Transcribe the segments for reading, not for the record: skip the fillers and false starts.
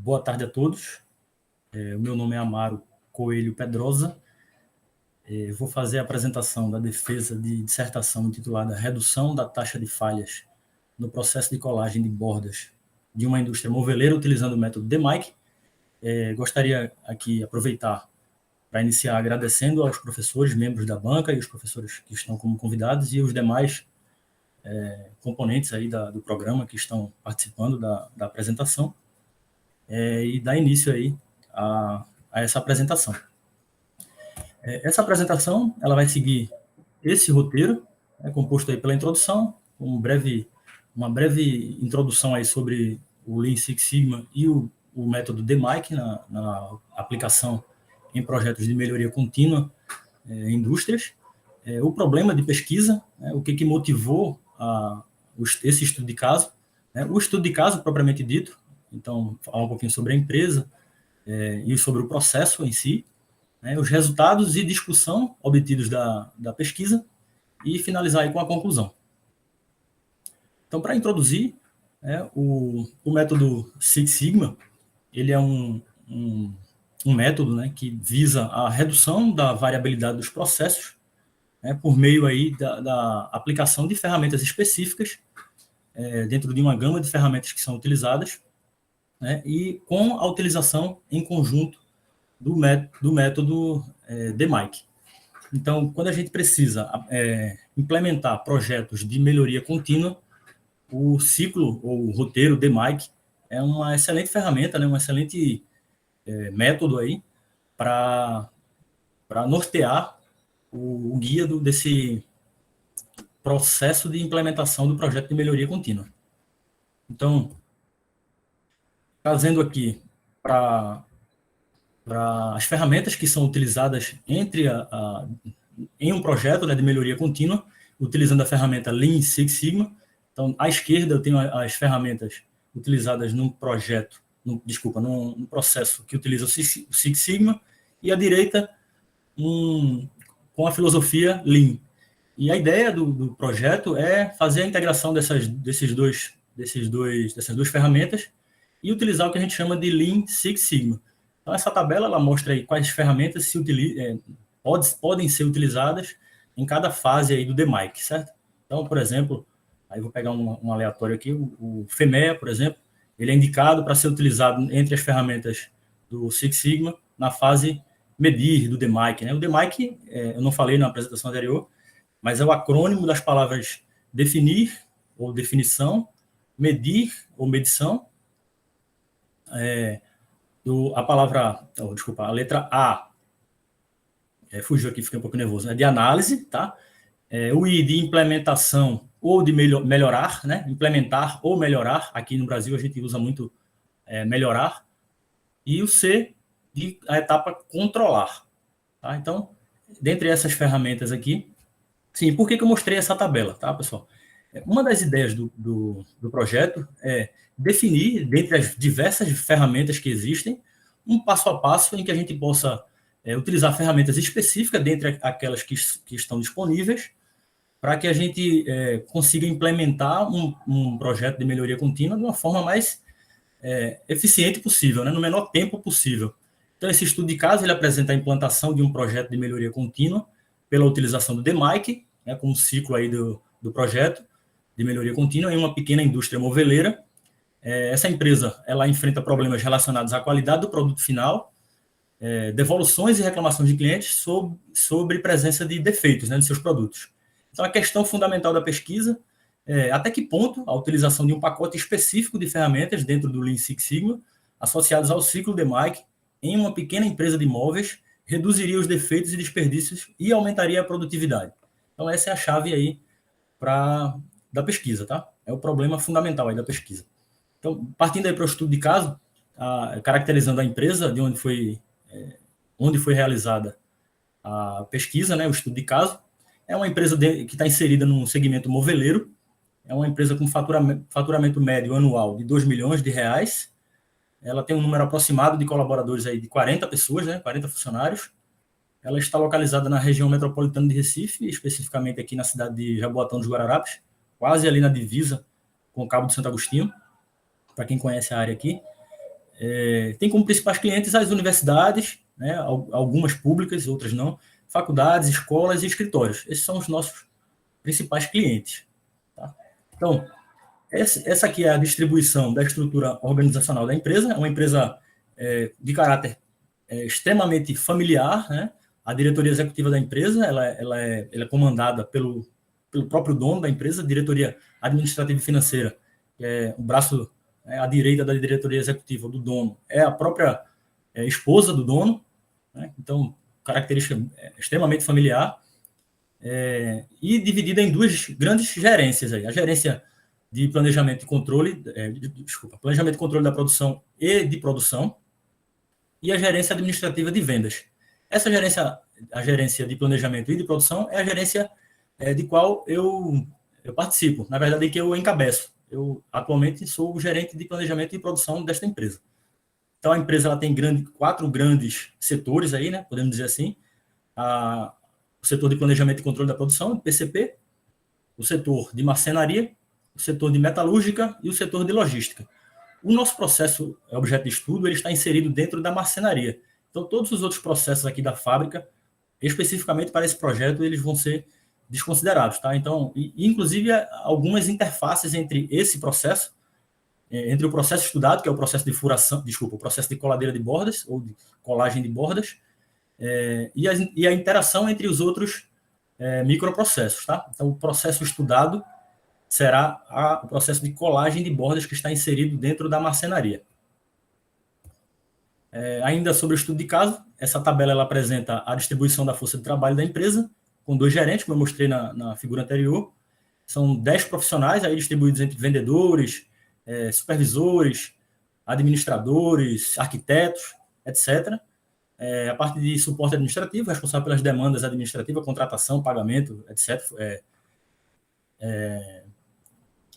Boa tarde a todos. O meu nome é Amaro Coelho Pedrosa. Vou fazer a apresentação da defesa de dissertação intitulada Redução da taxa de falhas no processo de colagem de bordas de uma indústria moveleira utilizando o método DMAIC. Gostaria aqui aproveitar para iniciar agradecendo aos professores, membros da banca e os professores que estão como convidados e os demais componentes aí do programa que estão participando da apresentação. E dar início aí a essa apresentação. Essa apresentação ela vai seguir esse roteiro, composto aí pela introdução, uma breve introdução aí sobre o Lean Six Sigma e o método DMAIC na aplicação em projetos de melhoria contínua em indústrias, o problema de pesquisa, o que motivou esse estudo de caso, o estudo de caso propriamente dito. Então, falar um pouquinho sobre a empresa e sobre o processo em si, os resultados e discussão obtidos da pesquisa e finalizar aí com a conclusão. Então, para introduzir, o método Six Sigma, ele é um método que visa a redução da variabilidade dos processos por meio aí da aplicação de ferramentas específicas dentro de uma gama de ferramentas que são utilizadas, e com a utilização em conjunto do método DMAIC. Então, quando a gente precisa implementar projetos de melhoria contínua, o ciclo ou o roteiro DMAIC é uma excelente ferramenta, um excelente método aí para nortear o guia desse processo de implementação do projeto de melhoria contínua. Então, trazendo aqui para as ferramentas que são utilizadas em um projeto de melhoria contínua, utilizando a ferramenta Lean Six Sigma. Então, à esquerda eu tenho as ferramentas utilizadas num processo que utiliza o Six Sigma, e à direita com a filosofia Lean. E a ideia do projeto é fazer a integração dessas duas ferramentas e utilizar o que a gente chama de Lean Six Sigma. Então, essa tabela ela mostra aí quais ferramentas podem ser utilizadas em cada fase aí do DMAIC, certo? Então, por exemplo, aí vou pegar um aleatório aqui, o FEMEA, por exemplo, ele é indicado para ser utilizado entre as ferramentas do Six Sigma na fase medir do DMAIC. O DMAIC, eu não falei na apresentação anterior, mas é o acrônimo das palavras definir, ou definição, medir, ou medição, a letra A, fugiu aqui, fiquei um pouco nervoso, de análise, tá? O I de implementação ou de melhorar, implementar ou melhorar, aqui no Brasil a gente usa muito melhorar, e o C de a etapa controlar, tá? Então, dentre essas ferramentas aqui, sim, por que eu mostrei essa tabela, tá, pessoal? Uma das ideias do projeto é definir, dentre as diversas ferramentas que existem, um passo a passo em que a gente possa utilizar ferramentas específicas dentre aquelas que estão disponíveis, para que a gente consiga implementar um projeto de melhoria contínua de uma forma mais eficiente possível, no menor tempo possível. Então, esse estudo de caso ele apresenta a implantação de um projeto de melhoria contínua pela utilização do DMAIC, como ciclo aí do projeto de melhoria contínua em uma pequena indústria moveleira. Essa empresa ela enfrenta problemas relacionados à qualidade do produto final, devoluções e reclamações de clientes sobre presença de defeitos de seus produtos. Então, a questão fundamental da pesquisa é até que ponto a utilização de um pacote específico de ferramentas dentro do Lean Six Sigma, associados ao ciclo DMAIC, em uma pequena empresa de imóveis, reduziria os defeitos e desperdícios e aumentaria a produtividade. Então, essa é a chave aí da pesquisa, tá? É o problema fundamental aí da pesquisa. Então, partindo aí para o estudo de caso, caracterizando a empresa de onde foi realizada a pesquisa, o estudo de caso, é uma empresa que está inserida no segmento moveleiro, é uma empresa com faturamento médio anual de R$2 milhões, ela tem um número aproximado de colaboradores aí de 40 pessoas, 40 funcionários. Ela está localizada na região metropolitana de Recife, especificamente aqui na cidade de Jaboatão dos Guararapes, quase ali na divisa com o Cabo de Santo Agostinho, para quem conhece a área aqui. tem como principais clientes as universidades, né, algumas públicas, outras não, faculdades, escolas e escritórios. Esses são os nossos principais clientes. Tá? Então, essa aqui é a distribuição da estrutura organizacional da empresa. É uma empresa de caráter extremamente familiar, né? A diretoria executiva da empresa ela é comandada pelo próprio dono da empresa, diretoria administrativa e financeira, que é o braço à direita da diretoria executiva do dono, é a própria esposa do dono, né? Então, característica extremamente familiar, e dividida em duas grandes gerências aí. A gerência de planejamento e controle, planejamento e controle da produção e de produção, e a gerência administrativa de vendas. Essa gerência, a gerência de planejamento e de produção, é a gerência de qual eu participo, na verdade, que eu encabeço. Eu, atualmente, sou o gerente de planejamento e produção desta empresa. Então, a empresa ela tem quatro grandes setores aí, né, podemos dizer assim. O setor de planejamento e controle da produção, PCP, o setor de marcenaria, o setor de metalúrgica e o setor de logística. O nosso processo objeto de estudo ele está inserido dentro da marcenaria. Então, todos os outros processos aqui da fábrica, especificamente para esse projeto, eles vão ser desconsiderados. Tá? Então, inclusive, algumas interfaces entre esse processo, entre o processo estudado, que é o processo de furação, o processo de coladeira de bordas, ou de colagem de bordas, e a interação entre os outros microprocessos. Tá? Então, o processo estudado será o processo de colagem de bordas que está inserido dentro da marcenaria. Ainda sobre o estudo de caso, essa tabela ela apresenta a distribuição da força de trabalho da empresa, com 2 gerentes, como eu mostrei na figura anterior. São 10 profissionais aí distribuídos entre vendedores, supervisores, administradores, arquitetos, etc. A parte de suporte administrativo, responsável pelas demandas administrativas, contratação, pagamento, etc.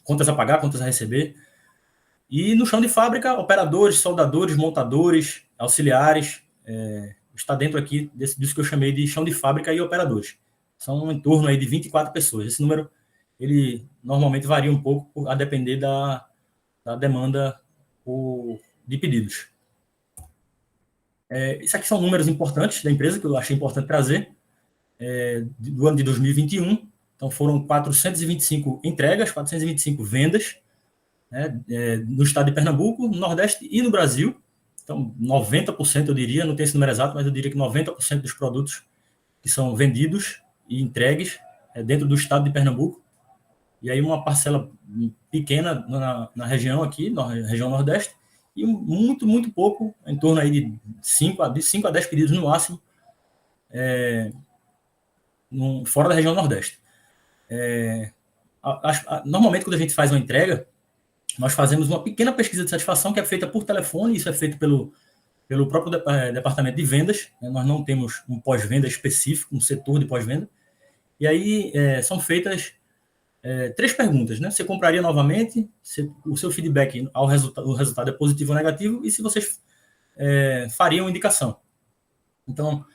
Contas a pagar, contas a receber. E no chão de fábrica, operadores, soldadores, montadores, auxiliares, está dentro aqui disso que eu chamei de chão de fábrica e operadores. São em torno aí de 24 pessoas. Esse número, ele normalmente varia um pouco a depender da demanda de pedidos. Isso aqui são números importantes da empresa, que eu achei importante trazer, do ano de 2021. Então, foram 425 entregas, 425 vendas, né, no estado de Pernambuco, no Nordeste e no Brasil. Então, 90%, eu diria, não tem esse número exato, mas eu diria que 90% dos produtos que são vendidos e entregues dentro do estado de Pernambuco. E aí uma parcela pequena na região aqui, na região Nordeste, e muito, muito pouco, em torno aí de 5 a 10 pedidos no máximo, fora da região Nordeste. Normalmente, quando a gente faz uma entrega, nós fazemos uma pequena pesquisa de satisfação que é feita por telefone, isso é feito pelo próprio departamento de vendas, né? Nós não temos um pós-venda específico, um setor de pós-venda, e aí são feitas 3 perguntas, né? Você compraria novamente? O seu feedback o resultado é positivo ou negativo, e se vocês fariam indicação. Então,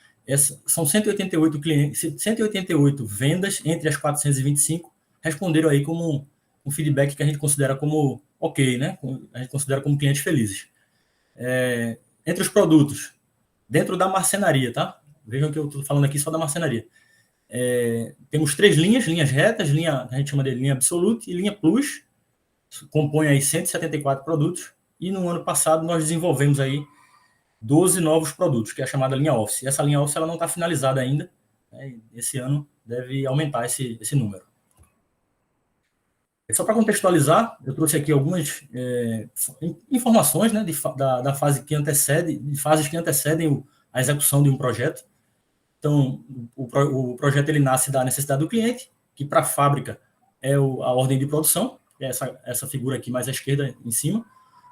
são 188 clientes, 188 vendas entre as 425 responderam aí como um feedback que a gente considera como ok, né? A gente considera como clientes felizes. Entre os produtos, dentro da marcenaria, tá? Vejam que eu estou falando aqui só da marcenaria. Temos 3 linhas retas, a gente chama de linha Absolute e linha Plus, compõe aí 174 produtos, e no ano passado nós desenvolvemos aí 12 novos produtos, que é a chamada linha Office. Essa linha Office ela não está finalizada ainda, né? Esse ano deve aumentar esse número. Só para contextualizar, eu trouxe aqui algumas informações, né, da fase que antecede, de fases que antecedem a execução de um projeto. Então, o projeto ele nasce da necessidade do cliente, que para a fábrica é a ordem de produção, que é essa figura aqui mais à esquerda em cima,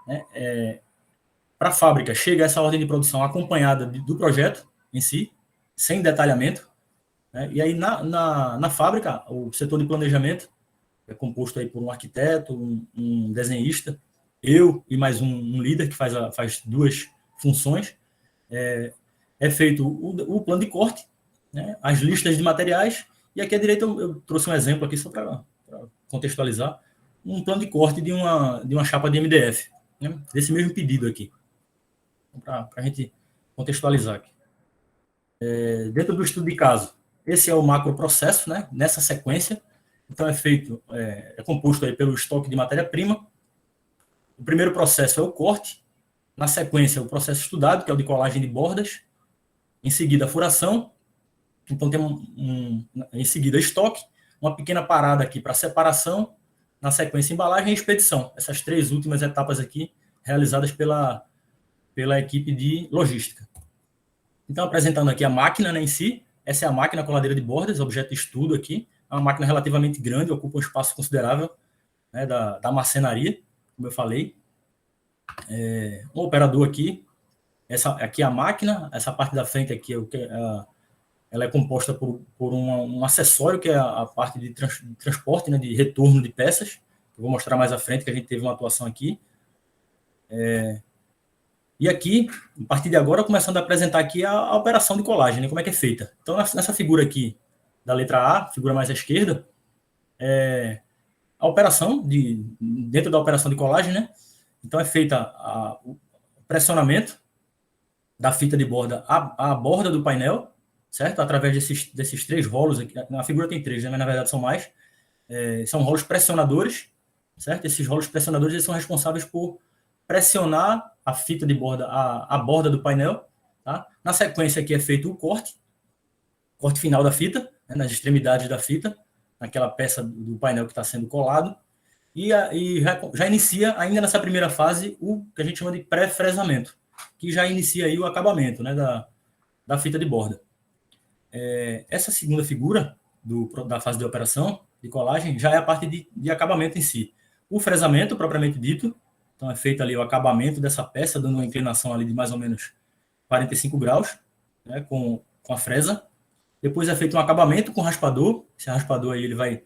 né? Para a fábrica, chega essa ordem de produção acompanhada do projeto em si, sem detalhamento, né? E aí na fábrica, o setor de planejamento é composto aí por um arquiteto, um desenhista, eu e mais um líder que faz 2 funções. É feito o plano de corte, né, as listas de materiais, e aqui à direita eu trouxe um exemplo aqui só para contextualizar, um plano de corte de uma chapa de MDF, né, desse mesmo pedido aqui. para a gente contextualizar aqui. Dentro do estudo de caso, esse é o macroprocesso, né? Nessa sequência. Então, é composto aí pelo estoque de matéria-prima. O primeiro processo é o corte. Na sequência, o processo estudado, que é o de colagem de bordas. Em seguida, a furação. Então, tem em seguida, estoque. Uma pequena parada aqui para separação. Na sequência, embalagem e expedição. Essas 3 últimas etapas aqui, realizadas pela equipe de logística. Então, apresentando aqui a máquina, né, em si. Essa é a máquina coladeira de bordas, objeto de estudo aqui. É uma máquina relativamente grande, ocupa um espaço considerável, né, da marcenaria, como eu falei. Um operador aqui. Essa aqui é a máquina. Essa parte da frente aqui ela é composta por um acessório, que é a parte de transporte, né, de retorno de peças. Eu vou mostrar mais à frente, que a gente teve uma atuação aqui. E aqui, a partir de agora, começando a apresentar aqui a operação de colagem, né, como é que é feita. Então, nessa figura aqui, da letra A, figura mais à esquerda, a operação, dentro da operação de colagem, né? Então, é feita o pressionamento da fita de borda à borda do painel, certo? Através desses 3 rolos aqui. Na figura tem 3, né? Mas na verdade são mais. São rolos pressionadores, certo? Esses rolos pressionadores eles são responsáveis por pressionar a fita de borda à borda do painel. Tá? Na sequência aqui é feito o corte final da fita, né? Nas extremidades da fita, naquela peça do painel que está sendo colado. E já inicia, ainda nessa primeira fase, o que a gente chama de pré-fresamento, que já inicia aí o acabamento, né, da fita de borda. Essa segunda figura da fase de operação de colagem já é a parte de acabamento em si. O fresamento, propriamente dito, então é feito ali o acabamento dessa peça, dando uma inclinação ali de mais ou menos 45 graus, né, com a fresa. Depois é feito um acabamento com raspador. Esse raspador aí ele vai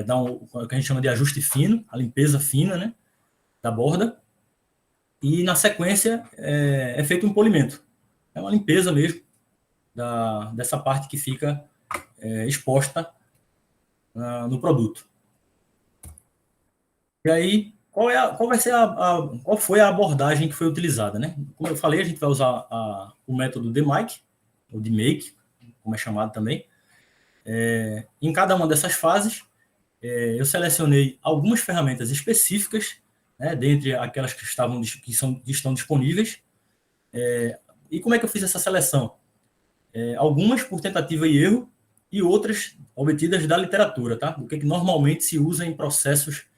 dar o que a gente chama de ajuste fino, a limpeza fina, né, da borda. E na sequência é feito um polimento. É uma limpeza mesmo dessa parte que fica exposta no produto. E aí, qual foi a abordagem que foi utilizada, né? Como eu falei, a gente vai usar o método DMAIC, ou DMAIC, como é chamado também. Em cada uma dessas fases, eu selecionei algumas ferramentas específicas, né, dentre aquelas que estão disponíveis. E como é que eu fiz essa seleção? Algumas por tentativa e erro e outras obtidas da literatura, tá? O que normalmente se usa em processos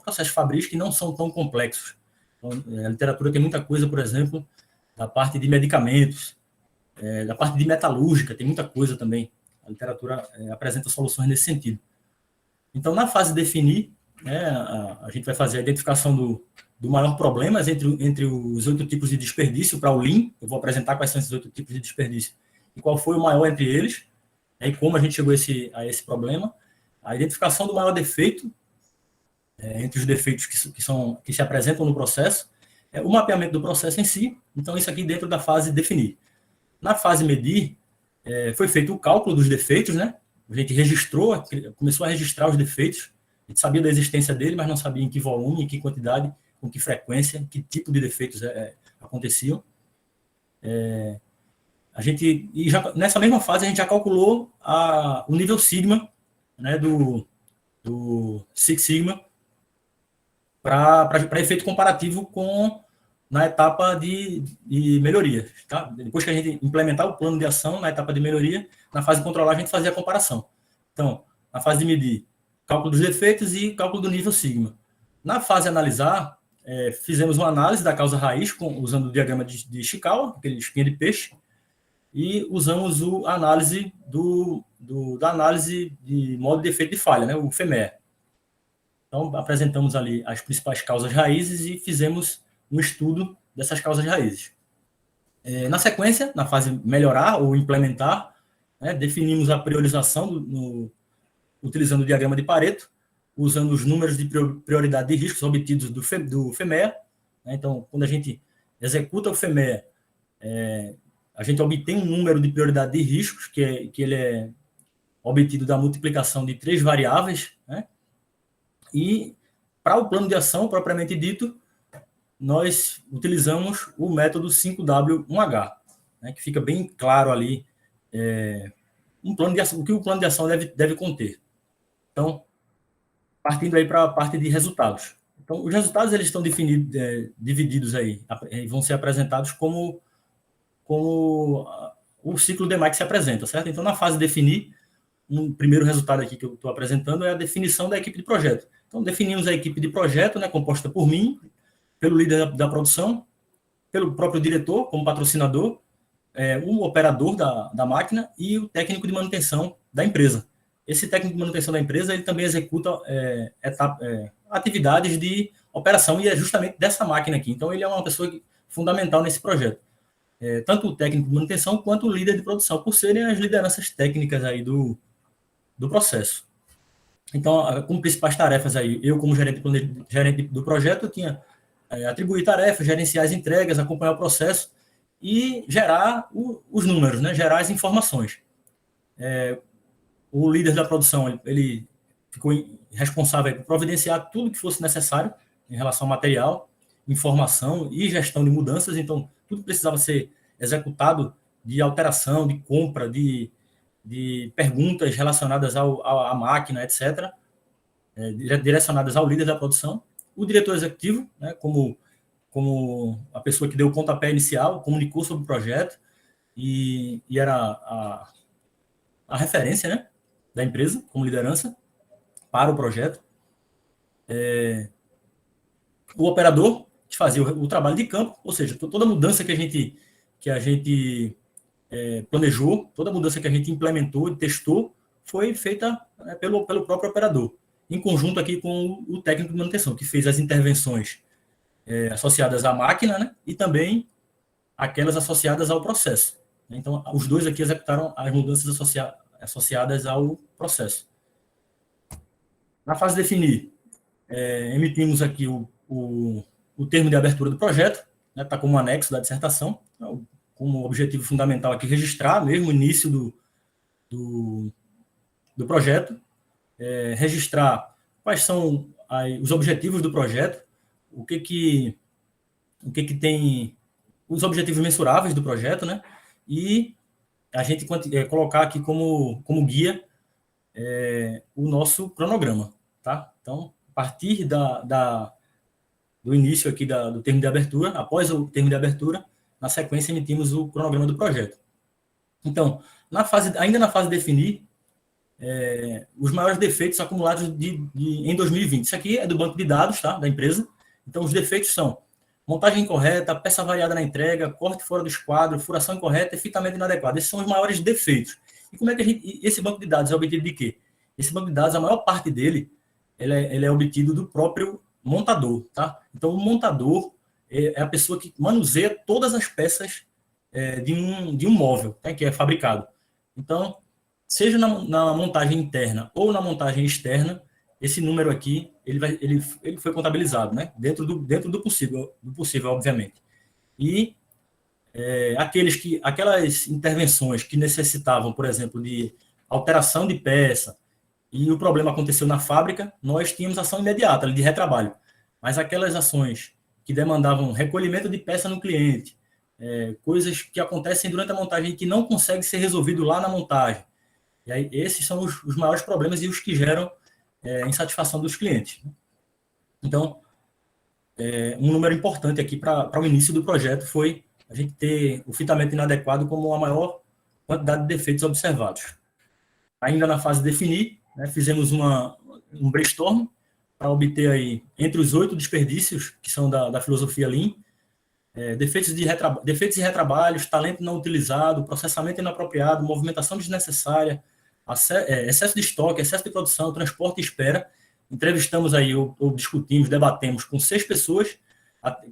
processos fabris que não são tão complexos. Então, a literatura tem muita coisa, por exemplo, da parte de medicamentos, da parte de metalúrgica, tem muita coisa também. A literatura apresenta soluções nesse sentido. Então, na fase de definir, né, a gente vai fazer a identificação do maior problema entre os 8 tipos de desperdício para o Lean. Eu vou apresentar quais são esses 8 tipos de desperdício e qual foi o maior entre eles, né, e como a gente chegou a esse problema. A identificação do maior defeito, entre os defeitos que se apresentam no processo, o mapeamento do processo em si. Então, isso aqui dentro da fase definir. Na fase medir, foi feito o cálculo dos defeitos, né? A gente começou a registrar os defeitos. A gente sabia da existência dele, mas não sabia em que volume, em que quantidade, com que frequência, que tipo de defeitos aconteciam. Nessa mesma fase, a gente já calculou o nível sigma, né, do Six Sigma, para efeito comparativo na etapa de melhoria. Tá? Depois que a gente implementar o plano de ação na etapa de melhoria, na fase de controlar, a gente fazia a comparação. Então, na fase de medir, cálculo dos defeitos e cálculo do nível sigma. Na fase de analisar, fizemos uma análise da causa raiz usando o diagrama de Ishikawa, aquele espinha de peixe, e usamos a análise da análise de modo de efeito de falha, né, o FEMER. Então, apresentamos ali as principais causas raízes e fizemos um estudo dessas causas raízes. Na sequência, na fase melhorar ou implementar, né, definimos a priorização utilizando o diagrama de Pareto, usando os números de prioridade de riscos obtidos do FEMEA. Né? Então, quando a gente executa o FEMEA, a gente obtém um número de prioridade de riscos, que ele é obtido da multiplicação de 3 variáveis, né? E para o plano de ação, propriamente dito, nós utilizamos o método 5W1H, né, que fica bem claro ali um plano de ação, o que o plano de ação deve conter. Então, partindo aí para a parte de resultados. Então, os resultados eles estão divididos aí, vão ser apresentados como o ciclo DMAIC se apresenta, certo? Então, na fase de definir, um primeiro resultado aqui que eu estou apresentando é a definição da equipe de projeto. Então, definimos a equipe de projeto, né, composta por mim, pelo líder da produção, pelo próprio diretor, como patrocinador, o operador da máquina e o técnico de manutenção da empresa. Esse técnico de manutenção da empresa ele também executa atividades de operação e é justamente dessa máquina aqui. Então, ele é uma pessoa fundamental nesse projeto. Tanto o técnico de manutenção quanto o líder de produção, por serem as lideranças técnicas aí do processo. Então, como principais tarefas aí, eu como gerente do projeto, eu tinha atribuir tarefas, gerenciar as entregas, acompanhar o processo e gerar os números, né? Gerar as informações. O líder da produção, ele ficou responsável por providenciar tudo que fosse necessário em relação ao material, informação e gestão de mudanças. Então, tudo precisava ser executado de alteração, de compra, de perguntas relacionadas à máquina, etc., direcionadas ao líder da produção. O diretor executivo, né, como a pessoa que deu o pontapé inicial, comunicou sobre o projeto e era a referência, né, da empresa, como liderança, para o projeto. O operador, que fazia o trabalho de campo, ou seja, toda mudança que a gente planejou, toda mudança que a gente implementou e testou, foi feita pelo próprio operador, em conjunto aqui com o técnico de manutenção, que fez as intervenções associadas à máquina, né, e também aquelas associadas ao processo. Então, os dois aqui executaram as mudanças associadas ao processo. Na fase de definir, emitimos aqui o termo de abertura do projeto, né, está como anexo da dissertação, como objetivo fundamental aqui registrar mesmo o início do projeto, registrar quais são os objetivos do projeto, o que tem os objetivos mensuráveis do projeto, né? E a gente colocar aqui como guia o nosso cronograma, tá? Então, a partir do início aqui do termo de abertura, após o termo de abertura, na sequência emitimos o cronograma do projeto. Então, ainda na fase de definir, os maiores defeitos acumulados em 2020. Isso aqui é do banco de dados, tá, da empresa. Então, os defeitos são montagem incorreta, peça variada na entrega, corte fora do esquadro, furação incorreta e fitamento inadequado. Esses são os maiores defeitos. E como é que esse banco de dados é obtido de quê? Esse banco de dados, a maior parte dele, ele é obtido do próprio montador, tá? Então, o montador é a pessoa que manuseia todas as peças de um móvel, tá, que é fabricado. Então, seja na montagem interna ou na montagem externa, esse número aqui ele foi contabilizado, né? Dentro do possível, obviamente. E aquelas intervenções que necessitavam, por exemplo, de alteração de peça e o problema aconteceu na fábrica, nós tínhamos ação imediata de retrabalho. Mas aquelas ações que demandavam recolhimento de peça no cliente, coisas que acontecem durante a montagem e que não conseguem ser resolvido lá na montagem. E aí, esses são os maiores problemas e os que geram insatisfação dos clientes. Então, um número importante aqui para o início do projeto foi a gente ter o fitamento inadequado como a maior quantidade de defeitos observados. Ainda na fase de definir, né, fizemos um brainstorm para obter aí, entre os 8 desperdícios, que são da filosofia Lean, defeitos e retrabalhos, talento não utilizado, processamento inapropriado, movimentação desnecessária, excesso de estoque, excesso de produção, transporte e espera. Entrevistamos aí, ou discutimos, debatemos com 6 pessoas,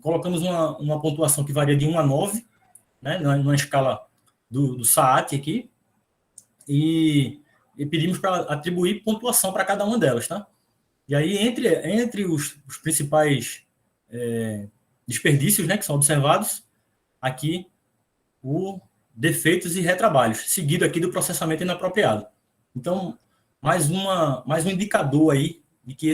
colocamos uma pontuação que varia de 1 a 9, né, numa escala do SAAT aqui, e pedimos para atribuir pontuação para cada uma delas, tá? E aí, entre os principais desperdícios, né, que são observados, aqui o defeitos e retrabalhos, seguido aqui do processamento inapropriado. Então, mais um indicador aí de que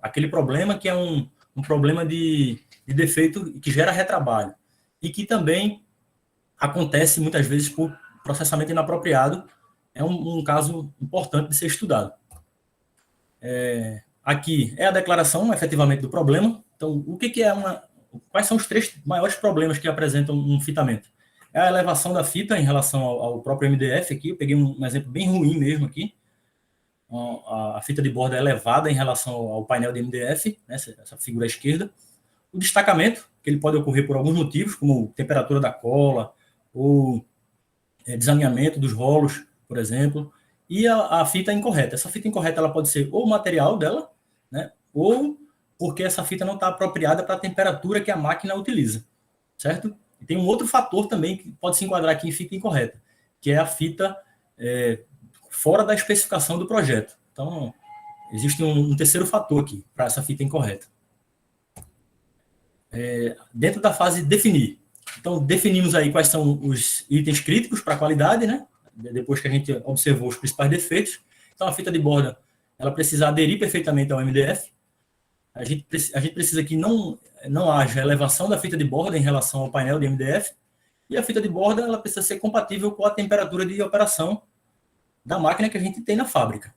aquele problema que é um um problema de defeito que gera retrabalho e que também acontece muitas vezes por processamento inapropriado. É um caso importante de ser estudado. Aqui é a declaração, efetivamente, do problema. Então, quais são os 3 maiores problemas que apresentam um fitamento? É a elevação da fita em relação ao próprio MDF aqui. Eu peguei um exemplo bem ruim mesmo aqui. A fita de borda é elevada em relação ao painel de MDF, né, essa figura à esquerda. O destacamento, que ele pode ocorrer por alguns motivos, como temperatura da cola ou desalinhamento dos rolos, por exemplo, e a fita incorreta. Essa fita incorreta ela pode ser ou o material dela, né, ou porque essa fita não está apropriada para a temperatura que a máquina utiliza, certo? E tem um outro fator também que pode se enquadrar aqui em fita incorreta, que é a fita fora da especificação do projeto. Então, existe um terceiro fator aqui para essa fita incorreta. Dentro da fase definir. Então, definimos aí quais são os itens críticos para a qualidade, né? Depois que a gente observou os principais defeitos. Então, a fita de borda, ela precisa aderir perfeitamente ao MDF. A gente precisa que não haja elevação da fita de borda em relação ao painel de MDF. E a fita de borda, ela precisa ser compatível com a temperatura de operação da máquina que a gente tem na fábrica.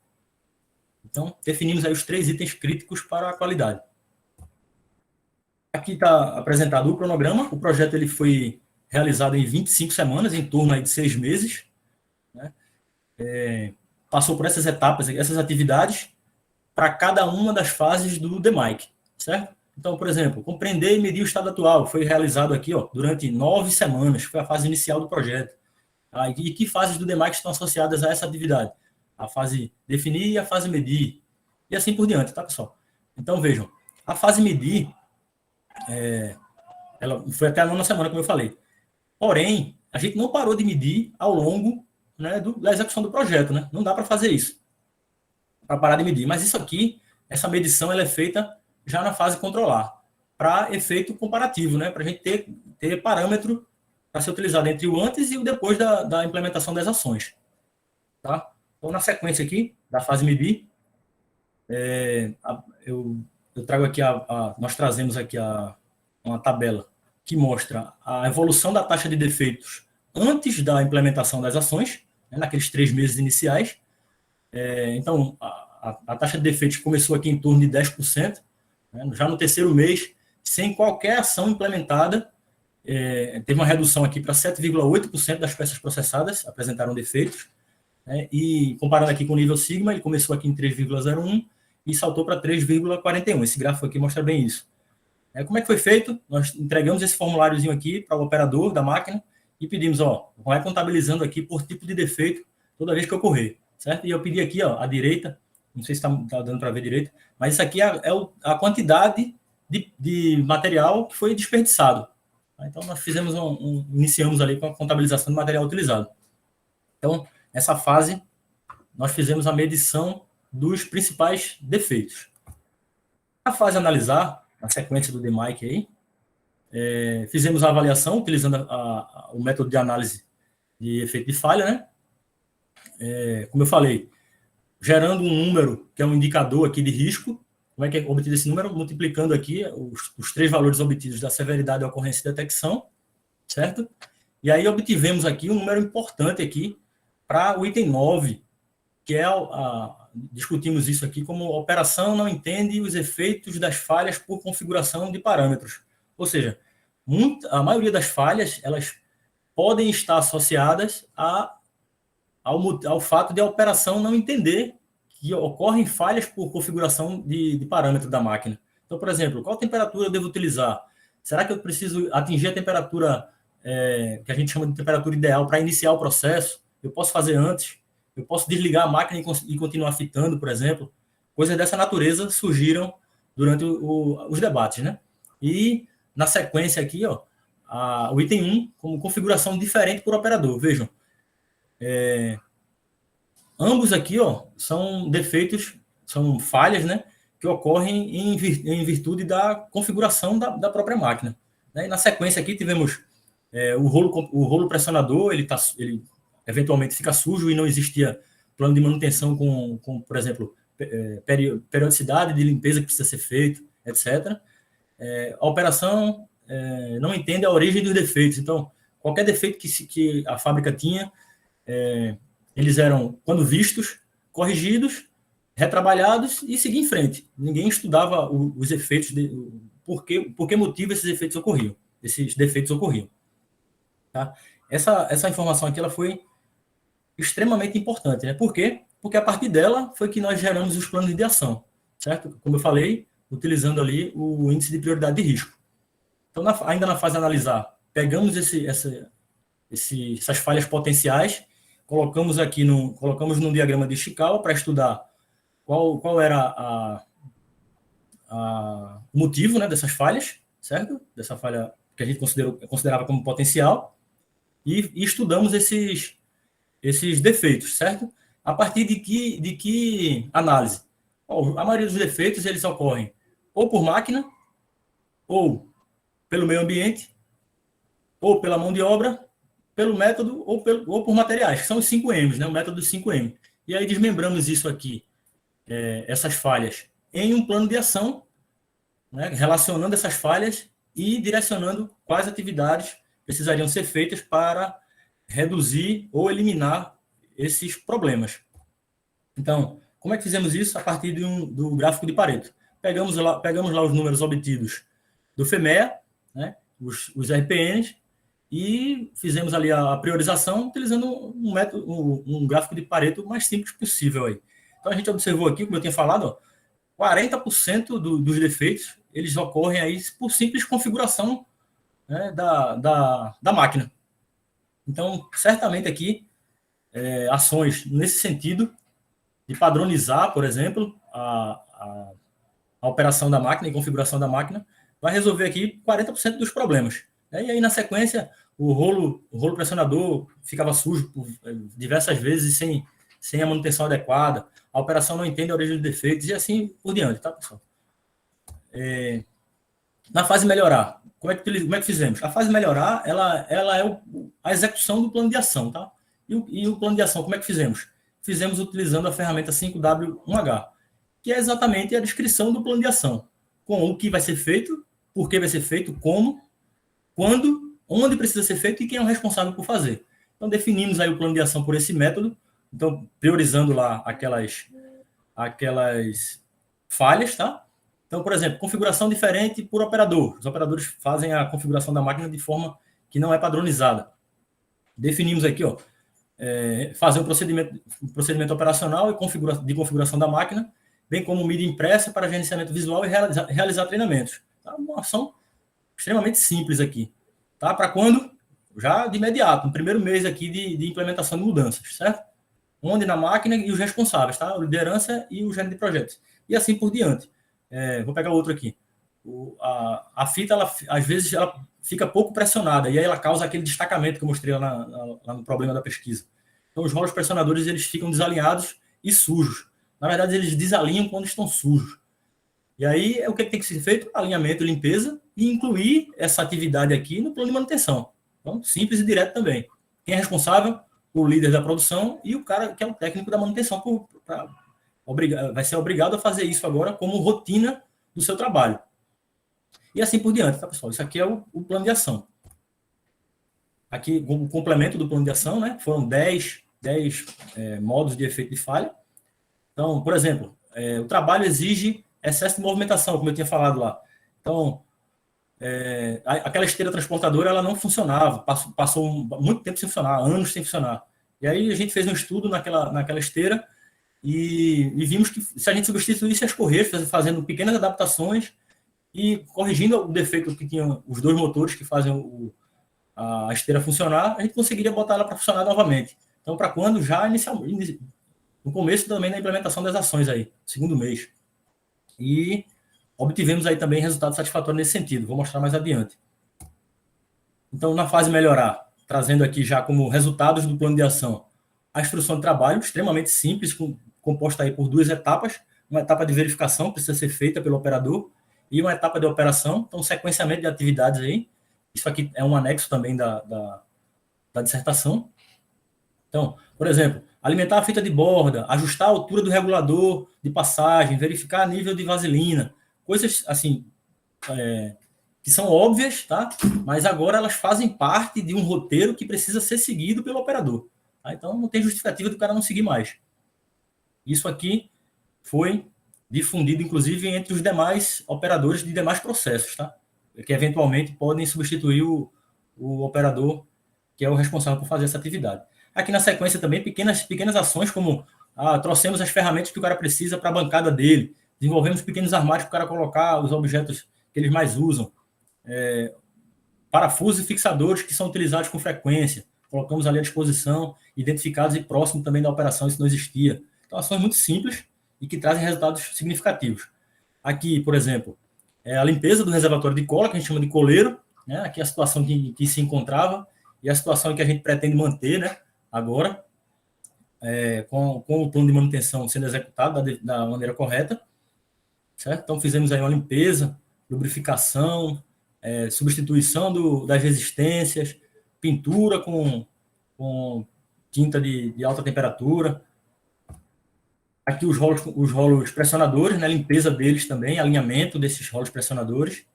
Então, definimos aí os 3 itens críticos para a qualidade. Aqui está apresentado o cronograma. O projeto ele foi realizado em 25 semanas, em torno aí de 6 meses. Né? Passou por essas etapas, essas atividades, para cada uma das fases do DMAIC, certo? Então, por exemplo, compreender e medir o estado atual foi realizado aqui durante 9 semanas, foi a fase inicial do projeto. E que fases do DMAIC estão associadas a essa atividade? A fase definir e a fase medir. E assim por diante, tá, pessoal? Então, vejam, a fase medir, ela foi até a 9ª semana, como eu falei. Porém, a gente não parou de medir ao longo, né, da execução do projeto, né? Não dá para fazer isso, para parar de medir. Mas isso aqui, essa medição, ela é feita já na fase controlar, para efeito comparativo, né? Para a gente ter parâmetro para ser utilizado entre o antes e o depois da implementação das ações. Tá? Então, na sequência aqui, da fase medir, eu trago aqui, nós trazemos aqui uma tabela que mostra a evolução da taxa de defeitos antes da implementação das ações, né, naqueles 3 meses iniciais. Então, a taxa de defeitos começou aqui em torno de 10%, né, já no 3º mês, sem qualquer ação implementada, teve uma redução aqui para 7,8% das peças processadas apresentaram defeitos, né, e comparando aqui com o nível sigma, ele começou aqui em 3,01 e saltou para 3,41. Esse gráfico aqui mostra bem isso. Como é que foi feito? Nós entregamos esse formuláriozinho aqui para o operador da máquina e pedimos, vai contabilizando aqui por tipo de defeito toda vez que ocorrer, certo? E eu pedi aqui, à direita, não sei se está dando para ver direito, mas isso aqui é a quantidade de material que foi desperdiçado. Então, nós iniciamos ali com a contabilização do material utilizado. Então, nessa fase, nós fizemos a medição dos principais defeitos. Na fase analisar, na sequência do DMAIC aí, fizemos a avaliação utilizando o método de análise de efeito de falha, né? Como eu falei, gerando um número que é um indicador aqui de risco. Como é que é obtido esse número? Multiplicando aqui os 3 valores obtidos da severidade, ocorrência e detecção, certo? E aí obtivemos aqui um número importante aqui para o item 9, que é discutimos isso aqui como operação não entende os efeitos das falhas por configuração de parâmetros. Ou seja, a maioria das falhas, elas podem estar associadas ao fato de a operação não entender que ocorrem falhas por configuração de parâmetro da máquina. Então, por exemplo, qual temperatura eu devo utilizar? Será que eu preciso atingir a temperatura que a gente chama de temperatura ideal para iniciar o processo? Eu posso fazer antes? Eu posso desligar a máquina e continuar fitando, por exemplo? Coisas dessa natureza surgiram durante os debates, né? E, na sequência aqui, o item 1, como configuração diferente por operador. Vejam, ambos aqui são defeitos, são falhas, né, que ocorrem em virtude da configuração da própria máquina. Né? E na sequência aqui tivemos o rolo pressionador, ele eventualmente fica sujo e não existia plano de manutenção com por exemplo, periodicidade de limpeza que precisa ser feito, etc. A operação não entende a origem dos defeitos. Então, qualquer defeito que a fábrica tinha, eles eram, quando vistos, corrigidos, retrabalhados e seguir em frente. Ninguém estudava os efeitos, por que motivo esses defeitos ocorriam. Tá? Essa informação aqui ela foi extremamente importante. Né? Por quê? Porque a partir dela foi que nós geramos os planos de ação, certo? Como eu falei, utilizando ali o índice de prioridade de risco. Então, ainda na fase de analisar, pegamos essas falhas potenciais, colocamos no diagrama de Ishikawa para estudar qual era o motivo, né, dessas falhas, certo? Dessa falha que a gente considerava como potencial, e estudamos esses defeitos, certo? A partir de que análise? A maioria dos defeitos eles ocorrem ou por máquina, ou pelo meio ambiente, ou pela mão de obra, pelo método, ou por materiais, que são os 5 M's, né? O método dos 5 M. E aí desmembramos isso aqui, essas falhas, em um plano de ação, né? Relacionando essas falhas e direcionando quais atividades precisariam ser feitas para reduzir ou eliminar esses problemas. Então, como é que fizemos isso? A partir do gráfico de Pareto. Pegamos lá os números obtidos do FEMEA, né, os RPNs, e fizemos ali a priorização utilizando um gráfico de Pareto mais simples possível. Aí. Então, a gente observou aqui, como eu tinha falado, 40% dos defeitos eles ocorrem aí por simples configuração, né, da máquina. Então, certamente aqui, ações nesse sentido, de padronizar, por exemplo, a operação da máquina e configuração da máquina, vai resolver aqui 40% dos problemas. E aí, na sequência, o rolo pressionador ficava sujo por diversas vezes sem a manutenção adequada, a operação não entende a origem dos defeitos e assim por diante, tá, pessoal? Na fase melhorar, como é que fizemos? A fase melhorar, ela é a execução do plano de ação, tá? E o plano de ação, como é que fizemos? Fizemos utilizando a ferramenta 5W1H, que é exatamente a descrição do plano de ação, com o que vai ser feito, por que vai ser feito, como, quando, onde precisa ser feito e quem é o responsável por fazer. Então, definimos aí o plano de ação por esse método, então, priorizando lá aquelas falhas, tá? Então, por exemplo, configuração diferente por operador. Os operadores fazem a configuração da máquina de forma que não é padronizada. Definimos aqui, fazer um procedimento operacional e de configuração da máquina, bem como mídia impressa para gerenciamento visual e realizar treinamentos. Tá? Uma ação extremamente simples aqui. Tá? Para quando? Já de imediato, no primeiro mês aqui de implementação de mudanças, certo? Onde na máquina e os responsáveis, tá? A liderança e o gerente de projetos. E assim por diante. Vou pegar outro aqui. A fita, às vezes, ela fica pouco pressionada, e aí ela causa aquele destacamento que eu mostrei lá no problema da pesquisa. Então, os rolos pressionadores eles ficam desalinhados e sujos. Na verdade, eles desalinham quando estão sujos. E aí, o que tem que ser feito? Alinhamento, limpeza, e incluir essa atividade aqui no plano de manutenção. Então, simples e direto também. Quem é responsável? O líder da produção e o cara que é o técnico da manutenção vai ser obrigado a fazer isso agora como rotina do seu trabalho. E assim por diante, tá, pessoal? Isso aqui é o plano de ação. Aqui, o complemento do plano de ação, né? Foram 10 modos de efeito de falha. Então, por exemplo, o trabalho exige excesso de movimentação, como eu tinha falado lá. Então, aquela esteira transportadora ela não funcionava, passou muito tempo sem funcionar, anos sem funcionar. E aí a gente fez um estudo naquela esteira e vimos que se a gente substituísse as correias, fazendo pequenas adaptações e corrigindo o defeito que tinham os dois motores que fazem a esteira funcionar, a gente conseguiria botar ela para funcionar novamente. Então, para quando? Já no começo também da implementação das ações aí, segundo mês. E obtivemos aí também resultados satisfatórios nesse sentido. Vou mostrar mais adiante. Então, na fase melhorar, trazendo aqui já como resultados do plano de ação, a instrução de trabalho, extremamente simples, composta aí por 2 etapas. Uma etapa de verificação, precisa ser feita pelo operador, e uma etapa de operação, então sequenciamento de atividades aí. Isso aqui é um anexo também da dissertação. Então, por exemplo, alimentar a fita de borda, ajustar a altura do regulador de passagem, verificar nível de vaselina, coisas assim que são óbvias, tá? Mas agora elas fazem parte de um roteiro que precisa ser seguido pelo operador. Tá? Então, não tem justificativa do cara não seguir mais. Isso aqui foi difundido, inclusive, entre os demais operadores de demais processos, tá? Que eventualmente podem substituir o operador que é o responsável por fazer essa atividade. Aqui na sequência também, pequenas ações como trouxemos as ferramentas que o cara precisa para a bancada dele, desenvolvemos pequenos armários para o cara colocar os objetos que eles mais usam, parafusos e fixadores que são utilizados com frequência, colocamos ali à disposição, identificados e próximos também da operação, isso não existia. Então, ações muito simples e que trazem resultados significativos. Aqui, por exemplo, a limpeza do reservatório de cola, que a gente chama de coleiro, né? Aqui a situação que se encontrava e a situação que a gente pretende manter, né? Agora, com o plano de manutenção sendo executado da maneira correta, certo? Então, fizemos aí uma limpeza, lubrificação, substituição das resistências, pintura com tinta de alta temperatura. Aqui os rolos pressionadores, né, limpeza deles também, alinhamento desses rolos pressionadores,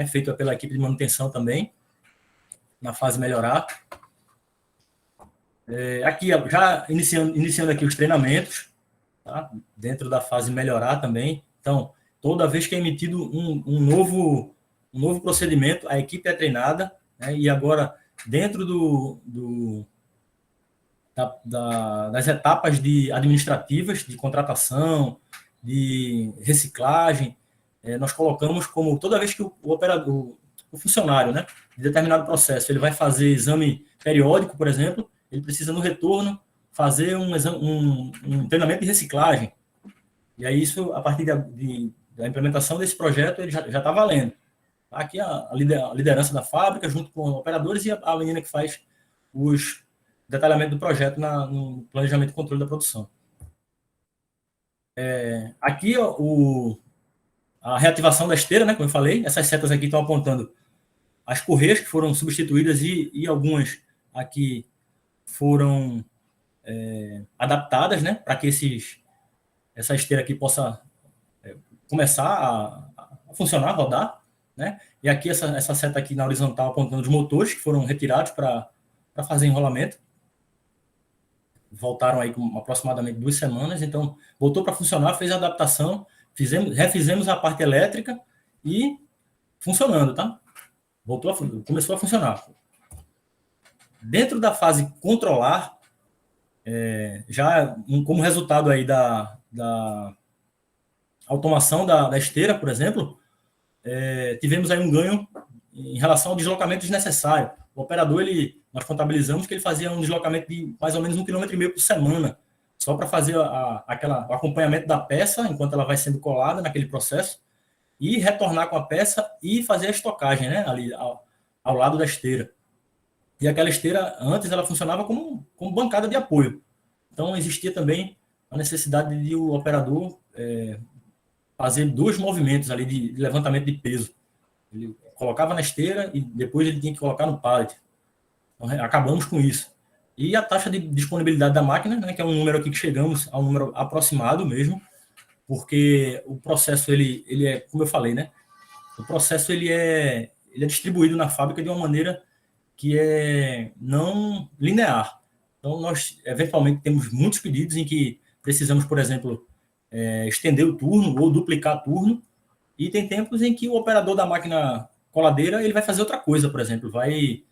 feito pela equipe de manutenção também, na fase melhorar. Aqui, já iniciando aqui os treinamentos, tá? Dentro da fase melhorar também. Então, toda vez que é emitido um novo procedimento, a equipe é treinada, né? E agora, dentro das etapas administrativas, de contratação, de reciclagem, nós colocamos como toda vez que o operador, o funcionário, né, de determinado processo, ele vai fazer exame periódico, por exemplo, ele precisa, no retorno, fazer um treinamento de reciclagem. E aí isso, a partir da implementação desse projeto, ele já está valendo. Aqui a liderança da fábrica, junto com operadores, e a menina que faz os detalhamento do projeto no planejamento e controle da produção. Aqui, a reativação da esteira, né, como eu falei, essas setas aqui estão apontando as correias que foram substituídas e algumas aqui foram adaptadas, né, para que essa esteira aqui possa começar a funcionar, a rodar, né? E aqui essa seta aqui na horizontal apontando os motores que foram retirados para fazer enrolamento. Voltaram aí com aproximadamente 2 semanas, então voltou para funcionar, fez a adaptação, refizemos a parte elétrica e funcionando, tá? Começou a funcionar. Dentro da fase controlar, já como resultado aí da automação da esteira, por exemplo, tivemos aí um ganho em relação ao deslocamento desnecessário. O operador, nós contabilizamos que ele fazia um deslocamento de mais ou menos 1,5 km por semana, só para fazer o acompanhamento da peça, enquanto ela vai sendo colada naquele processo, e retornar com a peça e fazer a estocagem, né, ali ao lado da esteira. E aquela esteira, antes, ela funcionava como bancada de apoio. Então, existia também a necessidade de o operador fazer 2 movimentos ali de levantamento de peso. Ele colocava na esteira e depois ele tinha que colocar no pallet. Então, acabamos com isso. E a taxa de disponibilidade da máquina, né, que é um número aqui que chegamos a um número aproximado mesmo, porque o processo, ele é, como eu falei, né, o processo ele é distribuído na fábrica de uma maneira que é não linear. Então, nós, eventualmente, temos muitos pedidos em que precisamos, por exemplo, estender o turno ou duplicar turno, e tem tempos em que o operador da máquina coladeira ele vai fazer outra coisa, por exemplo, vai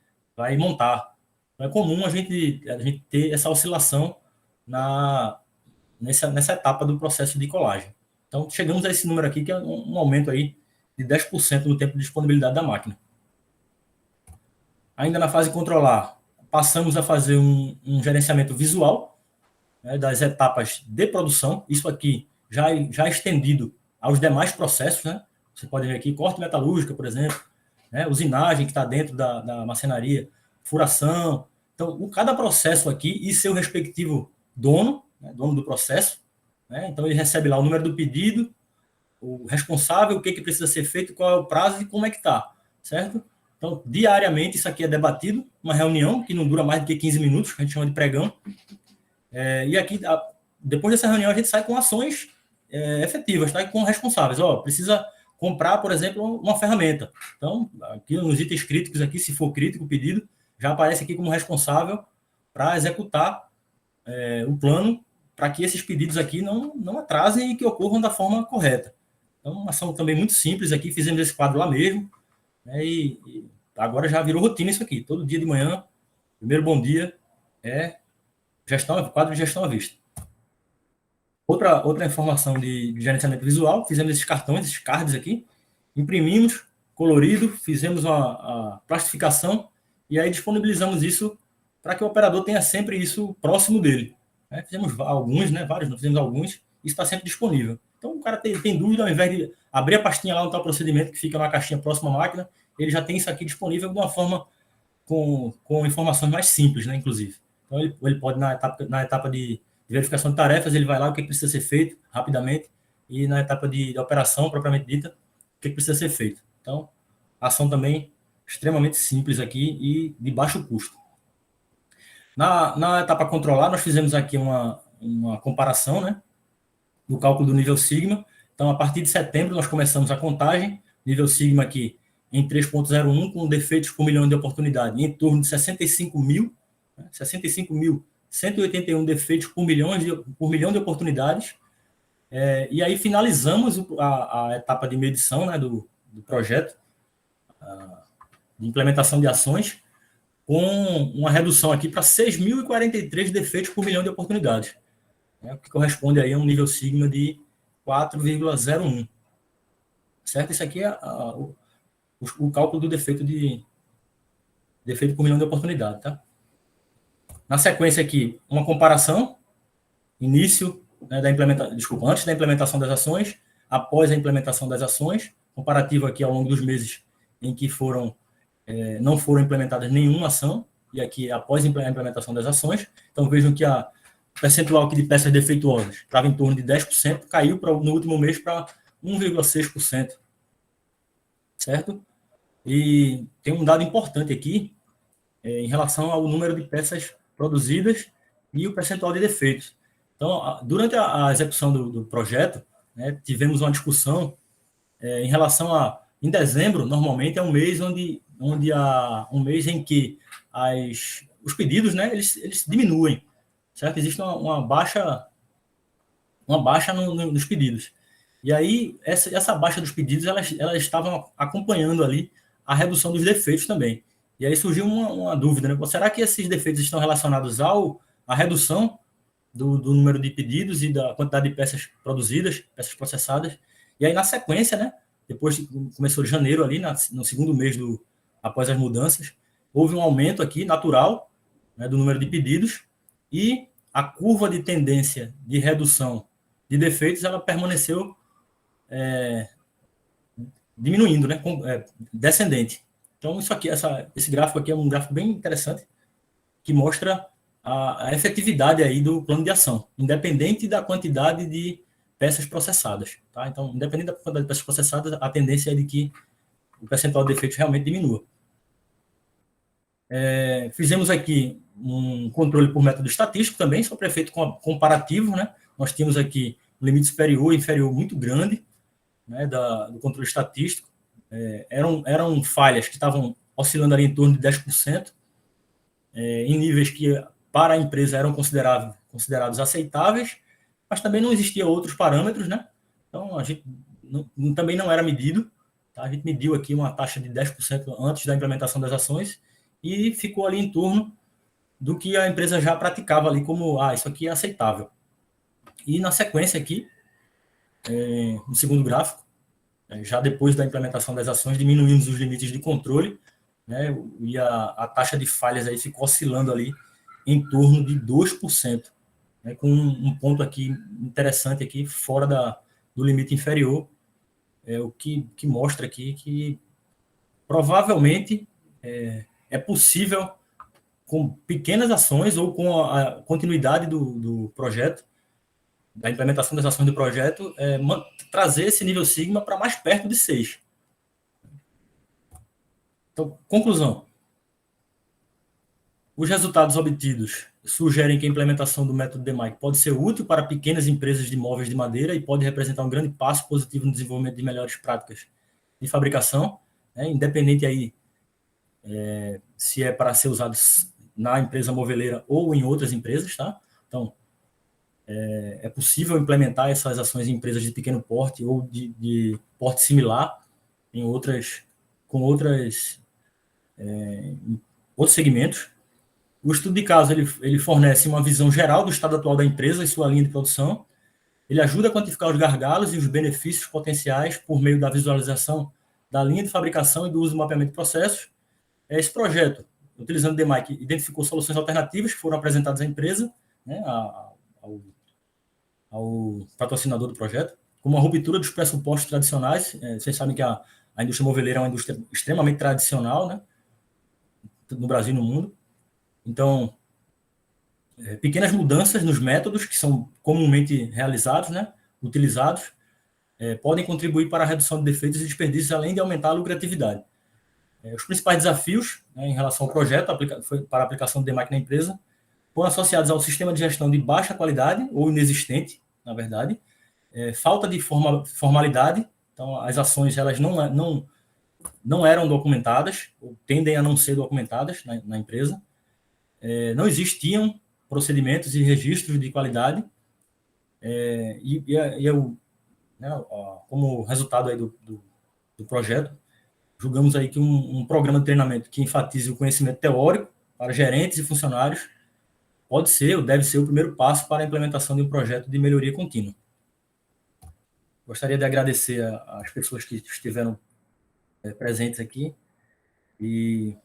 montar. Então, é comum a gente ter essa oscilação nessa etapa do processo de colagem. Então, chegamos a esse número aqui, que é um aumento aí de 10% no tempo de disponibilidade da máquina. Ainda na fase controlar, passamos a fazer um gerenciamento visual, né, das etapas de produção. Isso aqui já estendido aos demais processos, né? Você pode ver aqui corte metalúrgica, por exemplo, né? Usinagem que está dentro da marcenaria, furação. Então, cada processo aqui e seu respectivo dono, né, dono do processo, né? Então, ele recebe lá o número do pedido, o responsável, o que precisa ser feito, qual é o prazo e como é que está, certo? Então, diariamente, isso aqui é debatido, uma reunião que não dura mais do que 15 minutos, que a gente chama de pregão. E aqui, depois dessa reunião, a gente sai com ações efetivas, tá? Com responsáveis. Precisa comprar, por exemplo, uma ferramenta. Então, aqui nos itens críticos, aqui, se for crítico o pedido, já aparece aqui como responsável para executar o plano, para que esses pedidos aqui não atrasem e que ocorram da forma correta. Então, uma ação também muito simples aqui, fizemos esse quadro lá mesmo, né, e agora já virou rotina isso aqui. Todo dia de manhã, primeiro bom dia, quadro de gestão à vista. Outra informação de gerenciamento visual, fizemos esses cartões, esses cards aqui, imprimimos, colorido, fizemos a plastificação e aí disponibilizamos isso para que o operador tenha sempre isso próximo dele. Fizemos alguns, vários, não fizemos alguns, isso está sempre disponível. Então, o cara tem dúvida, ao invés de abrir a pastinha lá no tal procedimento, que fica na caixinha próxima à máquina, ele já tem isso aqui disponível de uma forma com informações mais simples, inclusive. Então, ele pode, na etapa de verificação de tarefas, ele vai lá, o que precisa ser feito rapidamente, e na etapa de operação, propriamente dita, o que precisa ser feito. Então, ação também extremamente simples aqui e de baixo custo. Na etapa controlar, nós fizemos aqui uma comparação, do cálculo do nível sigma. Então, a partir de setembro, nós começamos a contagem, nível sigma aqui em 3.01, com defeitos por milhão de oportunidade, em torno de 65.181 defeitos por milhão de oportunidades. E aí finalizamos a etapa de medição do projeto, de implementação de ações, com uma redução aqui para 6.043 defeitos por milhão de oportunidades, o que corresponde aí a um nível sigma de 4,01. Certo? Isso aqui é o cálculo do defeito por milhão de oportunidade, tá? Na sequência aqui, uma comparação, início antes da implementação das ações, após a implementação das ações, comparativo aqui ao longo dos meses em que não foram implementadas nenhuma ação, e aqui após a implementação das ações. Então, vejam que o percentual aqui de peças defeituosas estava em torno de 10%, caiu no último mês para 1,6%, certo? E tem um dado importante aqui, em relação ao número de peças produzidas e o percentual de defeitos. Então, durante a execução do projeto, tivemos uma discussão em relação em dezembro, normalmente é um mês onde há um mês em que os pedidos, eles diminuem, certo? Existe uma baixa nos pedidos. E aí, essa baixa dos pedidos, elas estavam acompanhando ali a redução dos defeitos também. E aí surgiu uma dúvida, Será que esses defeitos estão relacionados à redução do número de pedidos e da quantidade de peças produzidas, peças processadas? E aí, na sequência, depois começou de janeiro ali, no segundo mês após as mudanças, houve um aumento aqui natural do número de pedidos e a curva de tendência de redução de defeitos, ela permaneceu diminuindo, descendente. Então, esse gráfico aqui é um gráfico bem interessante, que mostra a efetividade aí do plano de ação, independente da quantidade de peças processadas. Tá? Então, independente da quantidade de peças processadas, a tendência é de que o percentual de defeitos realmente diminua. Fizemos aqui um controle por método estatístico também, só para efeito comparativo. Nós tínhamos aqui um limite superior e inferior muito grande do controle estatístico. Eram falhas que estavam oscilando ali em torno de 10%, em níveis que para a empresa eram considerados aceitáveis, mas também não existiam outros parâmetros, Então, a gente também não era medido. Tá? A gente mediu aqui uma taxa de 10% antes da implementação das ações e ficou ali em torno do que a empresa já praticava ali como, isso aqui é aceitável. E na sequência aqui, no segundo gráfico, já depois da implementação das ações, diminuímos os limites de controle, e a taxa de falhas aí ficou oscilando ali em torno de 2%, com um ponto aqui interessante aqui, fora do limite inferior, o que mostra aqui que provavelmente é possível, com pequenas ações ou com a continuidade do projeto, da implementação das ações do projeto, trazer esse nível sigma para mais perto de 6. Então, conclusão. Os resultados obtidos sugerem que a implementação do método DMAIC pode ser útil para pequenas empresas de móveis de madeira e pode representar um grande passo positivo no desenvolvimento de melhores práticas de fabricação, né, independente aí se é para ser usado na empresa moveleira ou em outras empresas, tá? Então, é possível implementar essas ações em empresas de pequeno porte ou de porte similar em outros segmentos. O estudo de caso ele fornece uma visão geral do estado atual da empresa e sua linha de produção. Ele ajuda a quantificar os gargalos e os benefícios potenciais por meio da visualização da linha de fabricação e do uso do mapeamento de processos. Esse projeto, utilizando o DMAIC, identificou soluções alternativas que foram apresentadas à empresa, né, ao patrocinador do projeto, como a ruptura dos pressupostos tradicionais. Vocês sabem que a indústria moveleira é uma indústria extremamente tradicional, né, no Brasil e no mundo. Então, pequenas mudanças nos métodos que são comumente realizados, né, utilizados, podem contribuir para a redução de defeitos e desperdícios, além de aumentar a lucratividade. Os principais desafios, né, em relação ao projeto para a aplicação do DMAIC na empresa foram associados ao sistema de gestão de baixa qualidade, ou inexistente, na verdade, falta de formalidade. Então, as ações elas não eram documentadas, ou tendem a não ser documentadas na empresa. Não existiam procedimentos e registros de qualidade. Como resultado aí do projeto, julgamos aí que um programa de treinamento que enfatize o conhecimento teórico para gerentes e funcionários pode ser ou deve ser o primeiro passo para a implementação de um projeto de melhoria contínua. Gostaria de agradecer às pessoas que estiveram presentes aqui, e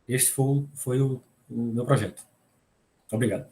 este foi o meu projeto. Obrigado.